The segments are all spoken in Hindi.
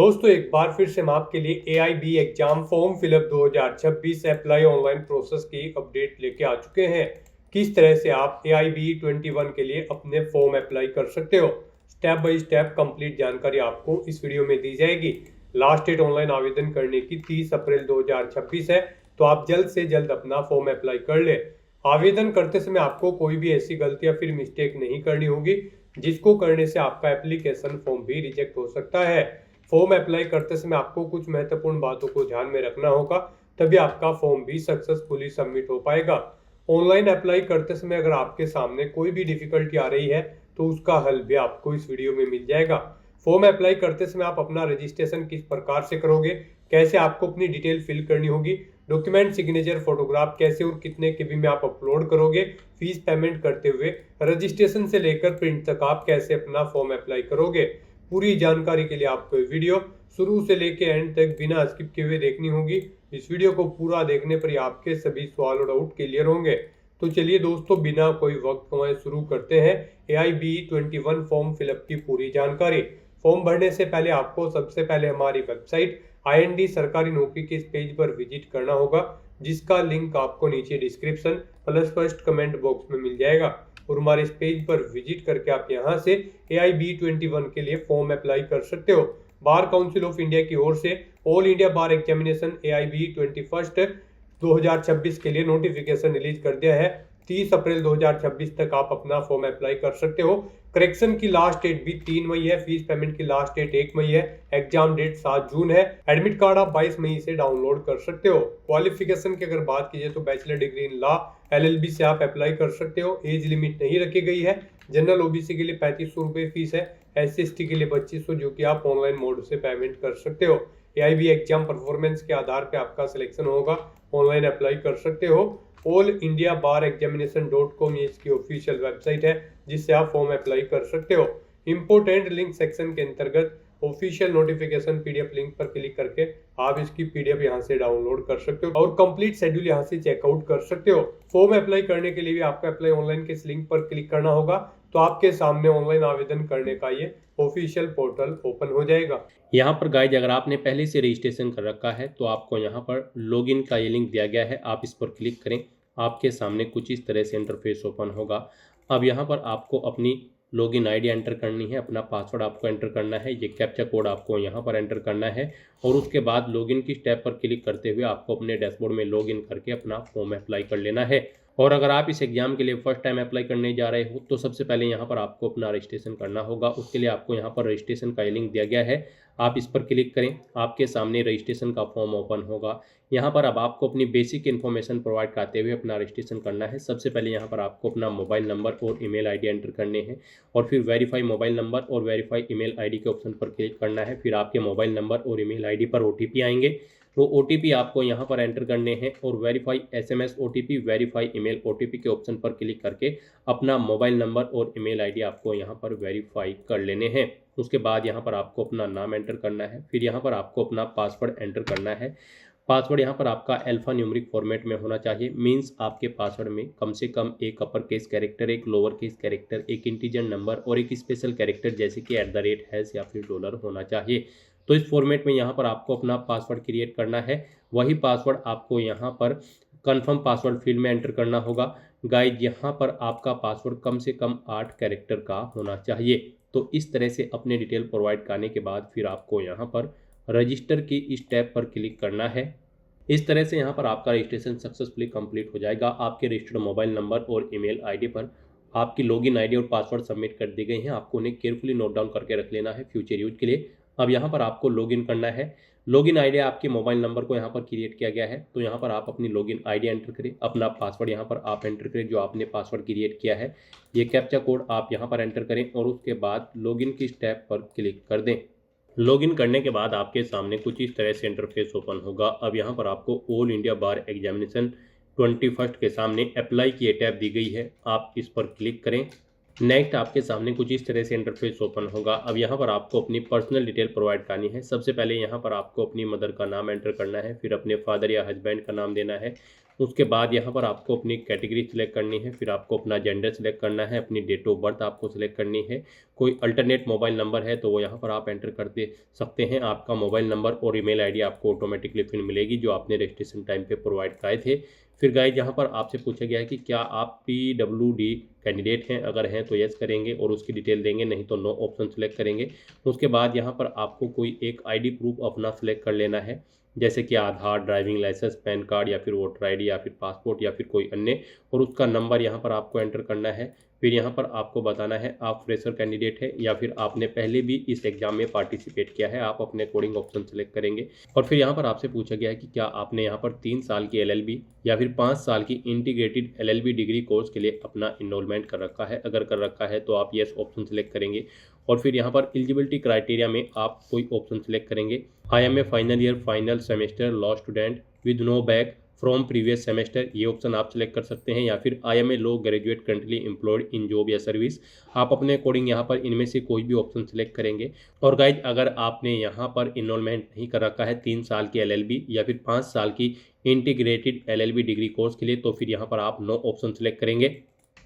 दोस्तों एक बार फिर से हम आपके लिए AIB exam form fill up 2026 apply online process की अपडेट लेके आ चुके हैं। किस तरह से आप AIB 21 के लिए अपने फॉर्म अप्लाई कर सकते हो, स्टेप बाय स्टेप कंप्लीट जानकारी आपको इस वीडियो में दी जाएगी। लास्ट डेट ऑनलाइन आवेदन करने की 30 अप्रैल 2026 है, तो आप जल्द से जल्द अपना फॉर्म अप्लाई कर ले। आवेदन करते समय आपको कोई भी ऐसी गलती या फिर मिस्टेक नहीं करनी होगी जिसको करने से आपका एप्लीकेशन फॉर्म भी रिजेक्ट हो सकता है। फॉर्म अप्लाई करते समय आपको कुछ महत्वपूर्ण बातों को ध्यान में रखना होगा, तभी आपका फॉर्म भी सक्सेसफुली सबमिट हो पाएगा। ऑनलाइन अप्लाई करते समय अगर आपके सामने कोई भी डिफिकल्टी आ रही है तो उसका हल भी आपको इस वीडियो में मिल जाएगा। फॉर्म अप्लाई करते समय आप अपना रजिस्ट्रेशन किस प्रकार से करोगे, कैसे आपको अपनी डिटेल फिल करनी होगी, डॉक्यूमेंट सिग्नेचर फोटोग्राफ कैसे और कितने केबी में आप अपलोड करोगे, फीस पेमेंट करते हुए रजिस्ट्रेशन से लेकर प्रिंट तक आप कैसे अपना फॉर्म अप्लाई करोगे, पूरी जानकारी के लिए आपको वीडियो शुरू से लेके एंड तक बिना स्किप किए हुए देखनी होगी। इस वीडियो को पूरा देखने पर ही आपके सभी सवाल और डाउट क्लियर होंगे। तो चलिए दोस्तों बिना कोई वक्त गंवाए शुरू करते हैं AIB 21 फॉर्म फिलअप की पूरी जानकारी। फॉर्म भरने से पहले आपको सबसे पहले हमारी वेबसाइट IND सरकारी नौकरी के इस पेज पर विजिट करना होगा, जिसका लिंक आपको नीचे description plus first comment box में मिल जाएगा। और हमारे इस पेज पर विजिट करके आप यहां से AIB 21 के लिए फॉर्म अप्लाई कर सकते हो। बार काउंसिल ऑफ इंडिया की ओर से ऑल इंडिया बार एग्जामिनेशन AIB 21 2026 के लिए नोटिफिकेशन रिलीज कर दिया है। 30 अप्रैल 2026 तक आप अपना फॉर्म अप्लाई कर सकते हो। करेक्शन की लास्ट डेट भी 3 मई है, फीस पेमेंट की लास्ट डेट 1 मई है, एग्जाम डेट 7 जून है। एडमिट कार्ड आप 22 मई से डाउनलोड कर सकते हो। क्वालिफिकेशन की अगर बात कीजिए तो bachelor degree in law LLB से आप अप्लाई कर सकते हो। एज लिमिट नहीं रखी गई है। जनरल OBC के लिए 3500 रुपये फीस है, SC/ST के लिए 2500, जो कि आप ऑनलाइन मोड से पेमेंट कर सकते हो। AIB एग्जाम परफॉर्मेंस के आधार पे आपका सिलेक्शन होगा, ऑनलाइन अप्लाई कर सकते हो। ऑल इंडिया बार एग्जामिनेशन.com ये इसकी ऑफिशियल वेबसाइट है, जिससे आप फॉर्म अप्लाई कर सकते हो। इंपोर्टेंट लिंक सेक्शन के अंतर्गत ऑफिशियल नोटिफिकेशन PDF लिंक पर क्लिक करके आप इसकी PDF यहां से डाउनलोड कर सकते हो और कंप्लीट शेड्यूल यहां से चेकआउट कर सकते हो। फॉर्म अप्लाई करने के लिए भी आपको अप्लाई ऑनलाइन के इस लिंक पर क्लिक करना होगा, तो आपके सामने ऑनलाइन आवेदन करने का ये ऑफिशियल पोर्टल ओपन हो जाएगा। यहाँ पर गाइज अगर आपने पहले से रजिस्ट्रेशन कर रखा है तो आपको यहाँ पर लॉगिन का ये लिंक दिया गया है, आप इस पर क्लिक करें। आपके सामने कुछ इस तरह से इंटरफेस ओपन होगा। अब यहाँ पर आपको अपनी लॉगिन आईडी एंटर करनी है, अपना पासवर्ड आपको एंटर करना है, ये कैप्चा कोड आपको यहाँ पर एंटर करना है और उसके बाद लॉगिन की स्टेप पर क्लिक करते हुए आपको अपने डैशबोर्ड में लॉगिन करके अपना फॉर्म अप्लाई कर लेना है। और अगर आप इस एग्जाम के लिए फर्स्ट टाइम अप्लाई करने जा रहे हो तो सबसे पहले यहाँ पर आपको अपना रजिस्ट्रेशन करना होगा। उसके लिए आपको यहाँ पर रजिस्ट्रेशन का लिंक दिया गया है, आप इस पर क्लिक करें। आपके सामने रजिस्ट्रेशन का फॉर्म ओपन होगा। यहाँ पर अब आपको अपनी बेसिक इन्फॉर्मेशन प्रोवाइड करते हुए अपना रजिस्ट्रेशन करना है। सबसे पहले यहाँ पर आपको अपना मोबाइल नंबर और ईमेल आईडी एंटर करने हैं और फिर वेरीफाई मोबाइल नंबर और वेरीफाई ईमेल आईडी के ऑप्शन पर क्लिक करना है। फिर आपके मोबाइल नंबर और ईमेल आईडी पर OTP आएंगे, वो OTP आपको यहाँ पर एंटर करने हैं और verify SMS OTP, verify email OTP के ऑप्शन पर क्लिक करके अपना मोबाइल नंबर और ईमेल आईडी आपको यहाँ पर वेरीफाई कर लेने हैं। उसके बाद यहाँ पर आपको अपना नाम एंटर करना है, फिर यहाँ पर आपको अपना पासवर्ड एंटर करना है। पासवर्ड यहाँ पर आपका अल्फा न्यूमेरिक फॉर्मेट में होना चाहिए, मीन्स आपके पासवर्ड में कम से कम एक अपर केस कैरेक्टर, एक लोअर केस कैरेक्टर, एक इंटीजर नंबर और एक स्पेशल कैरेक्टर जैसे कि @ या फिर डॉलर होना चाहिए। तो इस फॉर्मेट में यहाँ पर आपको अपना पासवर्ड क्रिएट करना है। वही पासवर्ड आपको यहाँ पर कन्फर्म पासवर्ड फील्ड में एंटर करना होगा। गाइड यहाँ पर आपका पासवर्ड कम से कम 8 कैरेक्टर का होना चाहिए। तो इस तरह से अपने डिटेल प्रोवाइड करने के बाद फिर आपको यहाँ पर रजिस्टर की स्टेप पर क्लिक करना है। इस तरह से यहाँ पर आपका रजिस्ट्रेशन सक्सेसफुली कंप्लीट हो जाएगा। आपके रजिस्टर्ड मोबाइल नंबर और ईमेल आईडी पर आपकी लॉगिन आईडी और पासवर्ड सबमिट कर दी गई हैं। आपको उन्हें केयरफुली नोट डाउन करके रख लेना है फ्यूचर यूज के लिए। अब यहाँ पर आपको लॉगिन करना है। लॉगिन आईडी आपके मोबाइल नंबर को यहाँ पर क्रिएट किया गया है, तो यहाँ पर आप अपनी लॉगिन आईडी एंटर करें, अपना पासवर्ड यहाँ पर आप एंटर करें जो आपने पासवर्ड क्रिएट किया है। ये कैप्चा कोड आप यहाँ पर एंटर करें और उसके बाद लॉगिन की स्टेप पर क्लिक कर दें। लॉगिन करने के बाद आपके सामने कुछ इस तरह से इंटरफेस ओपन होगा। अब यहाँ पर आपको ऑल इंडिया बार एग्जामिनेशन 21 के सामने अप्लाई की टैब दी गई है, आप इस पर क्लिक करें। नेक्स्ट आपके सामने कुछ इस तरह से इंटरफेस ओपन होगा। अब यहाँ पर आपको अपनी पर्सनल डिटेल प्रोवाइड करनी है। सबसे पहले यहाँ पर आपको अपनी मदर का नाम एंटर करना है, फिर अपने फादर या हस्बैंड का नाम देना है, उसके बाद यहाँ पर आपको अपनी कैटेगरी सिलेक्ट करनी है, फिर आपको अपना जेंडर सिलेक्ट करना है, अपनी डेट ऑफ बर्थ आपको सिलेक्ट करनी है। कोई अल्टरनेट मोबाइल नंबर है तो वो यहाँ पर आप एंटर कर दे सकते हैं। आपका मोबाइल नंबर और ईमेल आईडी आपको ऑटोमेटिकली फिर मिलेगी जो आपने रजिस्ट्रेशन टाइम पे प्रोवाइड कराए थे। फिर गाइज यहाँ पर आपसे पूछा गया है कि क्या आप PWD कैंडिडेट हैं, अगर हैं तो यस करेंगे और उसकी डिटेल देंगे, नहीं तो नो ऑप्शन सेलेक्ट करेंगे। उसके बाद यहाँ पर आपको कोई एक ID प्रूफ अपना सेलेक्ट कर लेना है, जैसे कि आधार, ड्राइविंग लाइसेंस, पैन कार्ड या फिर वोटर ID या फिर पासपोर्ट या फिर कोई अन्य, और उसका नंबर यहाँ पर आपको एंटर करना है। फिर यहाँ पर आपको बताना है आप फ्रेशर कैंडिडेट है या फिर आपने पहले भी इस एग्जाम में पार्टिसिपेट किया है, आप अपने अकॉर्डिंग ऑप्शन सेलेक्ट करेंगे। और फिर यहाँ पर आपसे पूछा गया है कि क्या आपने यहाँ पर 3 साल की LLB या फिर 5 साल की इंटीग्रेटेड LLB डिग्री कोर्स के लिए अपना इनरोलमेंट कर रखा है। अगर कर रखा है तो आप येस ऑप्शन सेलेक्ट करेंगे। और फिर यहाँ पर एलिजिबिलिटी क्राइटेरिया में आप कोई ऑप्शन सेलेक्ट करेंगे। I am a final year final semester law student with no back from previous semester, ये ऑप्शन आप सेलेक्ट कर सकते हैं। या फिर I am a law graduate currently employed in job या सर्विस, आप अपने अकॉर्डिंग यहाँ पर इनमें से कोई भी ऑप्शन सेलेक्ट करेंगे। और गाइज अगर आपने यहाँ पर इनरोलमेंट नहीं कर रखा है 3 साल की LLB या फिर 5 साल की इंटीग्रेटेड LLB डिग्री कोर्स के लिए, तो फिर यहाँ पर आप नो ऑप्शन सेलेक्ट करेंगे।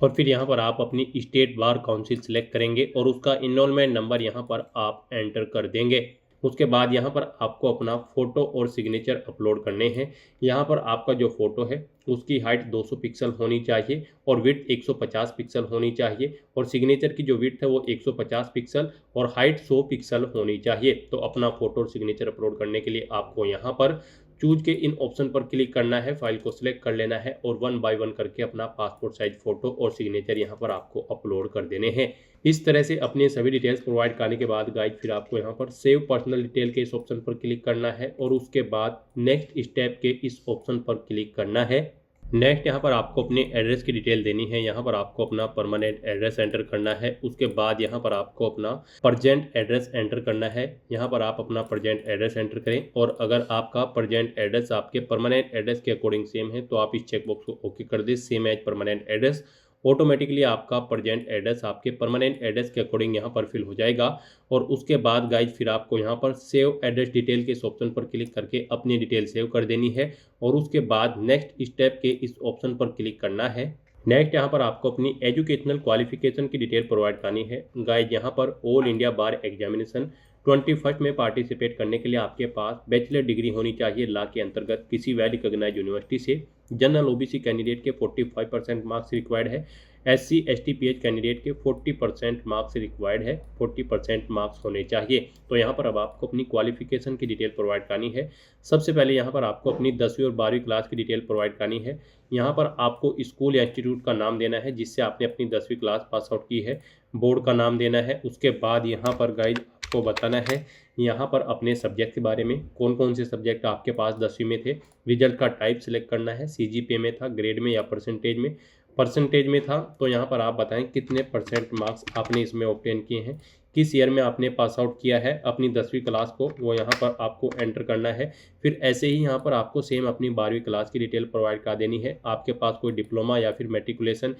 और फिर यहाँ पर आप अपनी स्टेट बार काउंसिल सेलेक्ट करेंगे और उसका इनरोलमेंट नंबर यहाँ पर आप एंटर कर देंगे। उसके बाद यहाँ पर आपको अपना फ़ोटो और सिग्नेचर अपलोड करने हैं। यहाँ पर आपका जो फ़ोटो है उसकी हाइट 200 पिक्सल होनी चाहिए और विड्थ 150 पिक्सल होनी चाहिए, और सिग्नेचर की जो विड्थ है वो 150 पिक्सल और हाइट 100 पिक्सल होनी चाहिए। तो अपना फ़ोटो और सिग्नेचर अपलोड करने के लिए आपको यहाँ पर चूज के इन ऑप्शन पर क्लिक करना है, फाइल को सिलेक्ट कर लेना है और 1 बाय 1 करके अपना पासपोर्ट साइज फ़ोटो और सिग्नेचर यहाँ पर आपको अपलोड कर देने हैं। इस तरह से अपने सभी डिटेल्स प्रोवाइड करने के बाद गाइज फिर आपको यहाँ पर सेव पर्सनल डिटेल के इस ऑप्शन पर क्लिक करना है और उसके बाद नेक्स्ट स्टेप के इस ऑप्शन पर क्लिक करना है। नेक्स्ट यहाँ पर आपको अपने एड्रेस की डिटेल देनी है। यहाँ पर आपको अपना परमानेंट एड्रेस एंटर करना है। उसके बाद यहाँ पर आपको अपना प्रेजेंट एड्रेस एंटर करना है। यहाँ पर आप अपना प्रेजेंट एड्रेस एंटर करें और अगर आपका प्रेजेंट एड्रेस आपके परमानेंट एड्रेस के अकॉर्डिंग सेम है तो आप इस चेकबॉक्स को ओके कर दें, same as permanent address. Automatically आपका प्रेजेंट एड्रेस आपके परमानेंट एड्रेस के अकॉर्डिंग यहाँ पर फिल हो जाएगा। और उसके बाद गाइज फिर आपको यहाँ पर सेव एड्रेस डिटेल के इस ऑप्शन पर क्लिक करके अपनी डिटेल सेव कर देनी है और उसके बाद नेक्स्ट स्टेप के इस ऑप्शन पर क्लिक करना है। नेक्स्ट यहाँ पर आपको अपनी एजुकेशनल क्वालिफिकेशन की डिटेल प्रोवाइड करनी है। गाइज यहाँ पर ऑल इंडिया बार एग्जामिनेशन 21 में पार्टिसिपेट करने के लिए आपके पास बैचलर डिग्री होनी चाहिए लॉ के अंतर्गत किसी वेल रिकॉग्नाइज्ड यूनिवर्सिटी से। जनरल OBC कैंडिडेट के 45% मार्क्स रिक्वायर्ड है। SC ST PH कैंडिडेट के 40% मार्क्स रिक्वायर्ड है, 40% मार्क्स होने चाहिए। तो यहाँ पर अब आपको अपनी क्वालिफिकेशन की डिटेल प्रोवाइड करनी है। सबसे पहले यहाँ पर आपको अपनी 10वीं और 12वीं क्लास की डिटेल प्रोवाइड करनी है। यहाँ पर आपको स्कूल या इंस्टीट्यूट का नाम देना है जिससे आपने अपनी 10वीं क्लास पास आउट की है, बोर्ड का नाम देना है। उसके बाद यहाँ पर गाइड आपको बताना है यहाँ पर अपने सब्जेक्ट के बारे में, कौन कौन से सब्जेक्ट आपके पास 10वीं में थे। रिजल्ट का टाइप सिलेक्ट करना है, CGPA में था, ग्रेड में या परसेंटेज में। परसेंटेज में था तो यहाँ पर आप बताएं कितने % मार्क्स आपने इसमें ऑब्टेन किए हैं, किस ईयर में आपने पास आउट किया है अपनी 10वीं क्लास को, वो यहाँ पर आपको एंटर करना है। फिर ऐसे ही यहाँ पर आपको सेम अपनी 12वीं क्लास की डिटेल प्रोवाइड कर देनी है। आपके पास कोई डिप्लोमा या फिर मैट्रिकुलेशन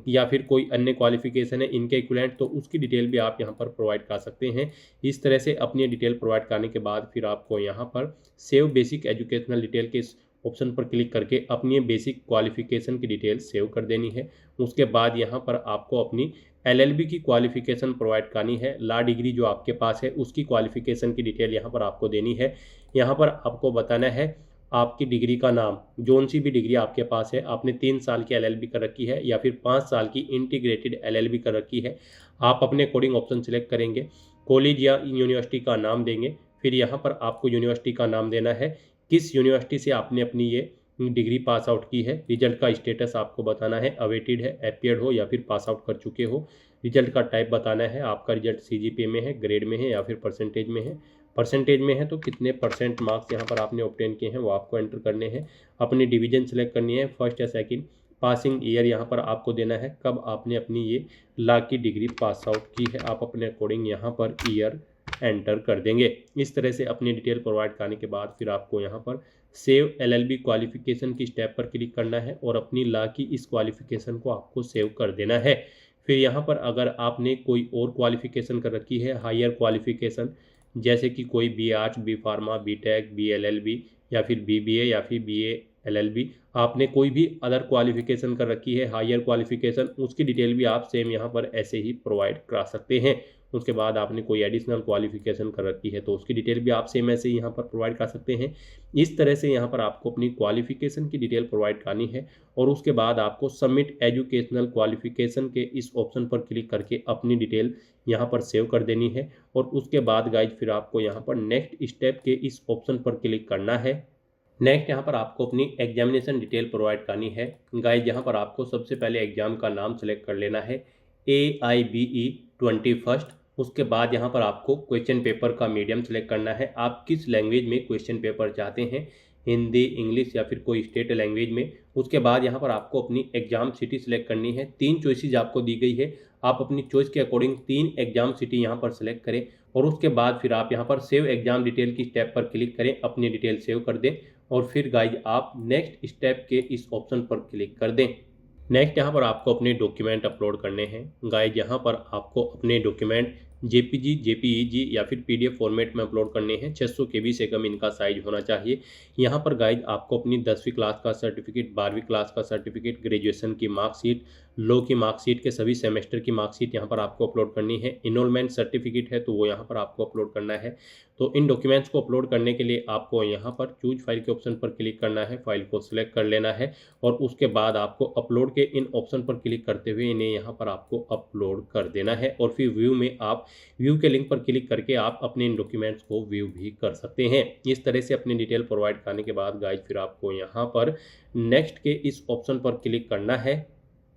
या फिर कोई अन्य क्वालिफिकेशन है इनके इक्विवेलेंट, तो उसकी डिटेल भी आप यहाँ पर प्रोवाइड कर सकते हैं। इस तरह से अपनी डिटेल प्रोवाइड करने के बाद फिर आपको यहाँ पर सेव बेसिक एजुकेशनल डिटेल के ऑप्शन पर क्लिक करके अपनी बेसिक क्वालिफिकेशन की डिटेल सेव कर देनी है। उसके बाद यहाँ पर आपको अपनी LLB की क्वालिफिकेशन प्रोवाइड करनी है। लॉ डिग्री जो आपके पास है उसकी क्वालिफिकेशन की डिटेल यहाँ पर आपको देनी है। यहाँ पर आपको बताना है आपकी डिग्री का नाम, जोन सी भी डिग्री आपके पास है, आपने 3 साल की LLB कर रखी है या फिर 5 साल की इंटीग्रेटेड LLB कर रखी है, आप अपने अकॉर्डिंग ऑप्शन सेलेक्ट करेंगे। कॉलेज या यूनिवर्सिटी का नाम देंगे। फिर यहाँ पर आपको यूनिवर्सिटी का नाम देना है, किस यूनिवर्सिटी से आपने अपनी ये डिग्री पास आउट की है। रिजल्ट का स्टेटस आपको बताना है, अवेटेड है, अपीयर्ड हो या फिर पास आउट कर चुके हो। रिजल्ट का टाइप बताना है, आपका रिजल्ट CGPA में है, ग्रेड में है या फिर परसेंटेज में है। परसेंटेज में है तो कितने % मार्क्स यहाँ पर आपने ऑब्टेन किए हैं वो आपको एंटर करने हैं। अपनी डिवीजन सेलेक्ट करनी है, फर्स्ट या सेकंड। पासिंग ईयर यहाँ पर आपको देना है, कब आपने अपनी ये लॉ की डिग्री पास आउट की है, आप अपने अकॉर्डिंग यहाँ पर ईयर एंटर कर देंगे। इस तरह से अपनी डिटेल प्रोवाइड करने के बाद फिर आपको यहाँ पर सेव LLB क्वालिफिकेशन की स्टेप पर क्लिक करना है और अपनी लॉ की इस क्वालिफिकेशन को आपको सेव कर देना है। फिर यहाँ पर अगर आपने कोई और क्वालिफिकेशन कर रखी है, हायर क्वालिफिकेशन, जैसे कि कोई BA arts, B pharma, B tech, B LLB या फिर BBA या फिर BA LLB, आपने कोई भी अदर क्वालिफिकेशन कर रखी है, हायर क्वालिफिकेशन, उसकी डिटेल भी आप सेम यहाँ पर ऐसे ही प्रोवाइड करा सकते हैं। उसके बाद आपने कोई एडिशनल क्वालिफिकेशन कर रखी है तो उसकी डिटेल भी आप सेम ऐसे यहाँ पर प्रोवाइड कर सकते हैं। इस तरह से यहाँ पर आपको अपनी क्वालिफिकेशन की डिटेल प्रोवाइड करनी है और उसके बाद आपको सबमिट एजुकेशनल क्वालिफिकेशन के इस ऑप्शन पर क्लिक करके अपनी डिटेल यहाँ पर सेव कर देनी है। और उसके बाद गाइज फिर आपको यहाँ पर नेक्स्ट स्टेप के इस ऑप्शन पर क्लिक करना है। नेक्स्ट यहाँ पर आपको अपनी एग्जामिनेशन डिटेल प्रोवाइड करनी है। गाइज यहाँ पर आपको सबसे पहले एग्जाम का नाम सेलेक्ट कर लेना है, AIBE 21। उसके बाद यहाँ पर आपको क्वेश्चन पेपर का मीडियम सेलेक्ट करना है, आप किस लैंग्वेज में क्वेश्चन पेपर चाहते हैं, हिंदी, इंग्लिश या फिर कोई स्टेट लैंग्वेज में। उसके बाद यहाँ पर आपको अपनी एग्जाम सिटी सेलेक्ट करनी है। 3 चॉइसेस आपको दी गई है, आप अपनी चॉइस के अकॉर्डिंग 3 एग्जाम सिटी यहाँ पर सेलेक्ट करें और उसके बाद फिर आप यहाँ पर सेव एग्जाम डिटेल की स्टेप पर क्लिक करें, अपनी डिटेल सेव कर दें और फिर गाइज आप नेक्स्ट स्टेप के इस ऑप्शन पर क्लिक कर दें। नेक्स्ट यहाँ पर आपको अपने डॉक्यूमेंट अपलोड करने हैं। गाइज यहाँ पर आपको अपने डॉक्यूमेंट JPG, JPEG या फिर PDF फॉर्मेट में अपलोड करने हैं। 600 KB से कम इनका साइज होना चाहिए। यहाँ पर गाइज आपको अपनी 10वीं क्लास का सर्टिफिकेट, 12वीं क्लास का सर्टिफिकेट, ग्रेजुएशन की मार्कशीट, लॉ की मार्कशीट के सभी सेमेस्टर की मार्कशीट यहाँ पर आपको अपलोड करनी है। इनरोलमेंट सर्टिफिकेट है तो वो यहाँ पर आपको अपलोड करना है। तो इन डॉक्यूमेंट्स को अपलोड करने के लिए आपको यहाँ पर चूज फाइल के ऑप्शन पर क्लिक करना है, फाइल को सिलेक्ट कर लेना है और उसके बाद आपको अपलोड के इन ऑप्शन पर क्लिक करते हुए इन्हें यहाँ पर आपको अपलोड कर देना है और फिर व्यू में आप व्यू के लिंक पर क्लिक करके आप अपने इन डॉक्यूमेंट्स को व्यू भी कर सकते हैं। इस तरह से अपनी डिटेल प्रोवाइड करने के बाद गाइज फिर आपको यहाँ पर नेक्स्ट के इस ऑप्शन पर क्लिक करना है।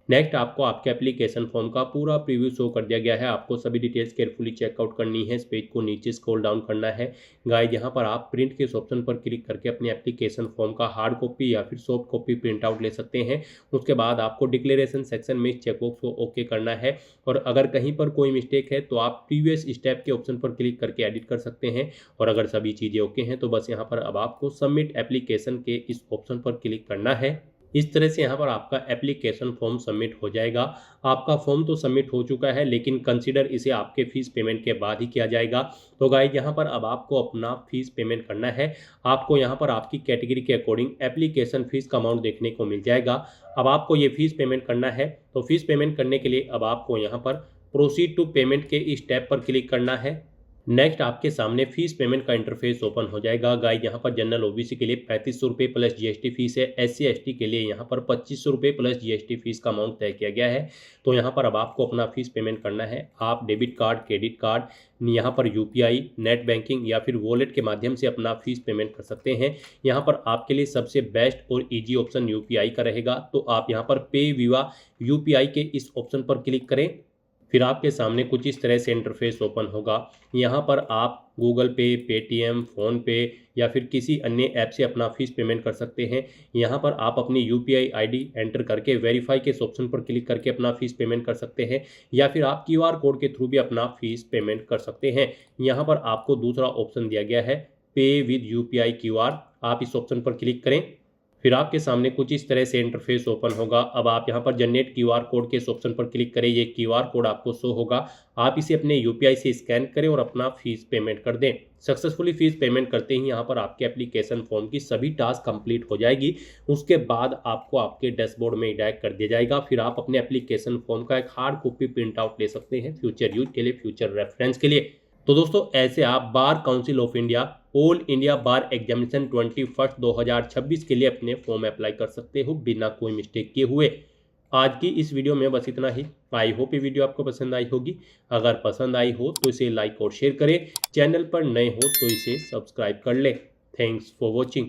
नेक्स्ट आपको आपके एप्लीकेशन फॉर्म का पूरा प्रीव्यू शो कर दिया गया है, आपको सभी डिटेल्स केयरफुली चेकआउट करनी है। इस पेज को नीचे स्क्रॉल डाउन करना है। गाइज यहाँ पर आप प्रिंट के इस ऑप्शन पर क्लिक करके अपने एप्लीकेशन फॉर्म का हार्ड कॉपी या फिर सॉफ्ट कॉपी प्रिंट आउट ले सकते हैं। उसके बाद आपको डिक्लेरेशन सेक्शन में इस चेकबॉक्स को ओके करना है और अगर कहीं पर कोई मिस्टेक है तो आप प्रीवियस स्टेप के ऑप्शन पर क्लिक करके एडिट कर सकते हैं और अगर सभी चीज़ें ओके हैं तो बस यहाँ पर अब आपको सबमिट एप्लीकेशन के इस ऑप्शन पर क्लिक करना है। इस तरह से यहाँ पर आपका एप्लीकेशन फॉर्म सबमिट हो जाएगा। आपका फॉर्म तो सबमिट हो चुका है लेकिन कंसीडर इसे आपके फीस पेमेंट के बाद ही किया जाएगा। तो गाइज यहाँ पर अब आपको अपना फीस पेमेंट करना है। आपको यहाँ पर आपकी कैटेगरी के अकॉर्डिंग एप्लीकेशन फीस का अमाउंट देखने को मिल जाएगा। अब आपको ये फीस पेमेंट करना है तो फीस पेमेंट करने के लिए अब आपको यहाँ पर प्रोसीड टू पेमेंट के इस टैब पर क्लिक करना है। नेक्स्ट आपके सामने फीस पेमेंट का इंटरफेस ओपन हो जाएगा। गाइज यहाँ पर जनरल OBC के लिए 3500 रुपये प्लस GST फीस है। SC ST के लिए यहाँ पर 2500 रुपये प्लस GST फीस का अमाउंट तय किया गया है। तो यहाँ पर अब आपको अपना फीस पेमेंट करना है। आप डेबिट कार्ड, क्रेडिट कार्ड, यहाँ पर UPI, नेट बैंकिंग या फिर वॉलेट के माध्यम से अपना फीस पेमेंट कर सकते हैं। यहाँ पर आपके लिए सबसे बेस्ट और ईजी ऑप्शन UPI का रहेगा। तो आप यहाँ पर पे विवा UPI के इस ऑप्शन पर क्लिक करें। फिर आपके सामने कुछ इस तरह से इंटरफेस ओपन होगा। यहाँ पर आप गूगल पे, पेटीएम, फ़ोनपे या फिर किसी अन्य ऐप से अपना फीस पेमेंट कर सकते हैं। यहाँ पर आप अपनी UPI ID एंटर करके वेरीफाई के इस ऑप्शन पर क्लिक करके अपना फीस पेमेंट कर सकते हैं या फिर आप QR कोड के थ्रू भी अपना फीस पेमेंट कर सकते हैं। यहाँ पर आपको दूसरा ऑप्शन दिया गया है पे विद UPI QR, आप इस ऑप्शन पर क्लिक करें। फिर आपके सामने कुछ इस तरह से इंटरफेस ओपन होगा। अब आप यहाँ पर जनरेट QR कोड के इस ऑप्शन पर क्लिक करें, ये QR कोड आपको शो होगा। आप इसे अपने UPI से स्कैन करें और अपना फीस पेमेंट कर दें। सक्सेसफुली फीस पेमेंट करते ही यहाँ पर आपके एप्लीकेशन फॉर्म की सभी टास्क कंप्लीट हो जाएगी। उसके बाद आपको आपके डैशबोर्ड में डायरेक्ट कर दिया जाएगा। फिर आप अपने एप्लीकेशन फॉर्म का एक हार्ड कॉपी प्रिंट आउट ले सकते हैं फ्यूचर यूज के लिए, फ्यूचर रेफरेंस के लिए। तो दोस्तों ऐसे आप bar council of India all India bar examination 21 2026 के लिए अपने फॉर्म अप्लाई कर सकते हो बिना कोई मिस्टेक किए हुए। आज की इस वीडियो में बस इतना ही। आई होप ये वीडियो आपको पसंद आई होगी। अगर पसंद आई हो तो इसे लाइक और शेयर करें। चैनल पर नए हो तो इसे सब्सक्राइब कर लें। Thanks for watching.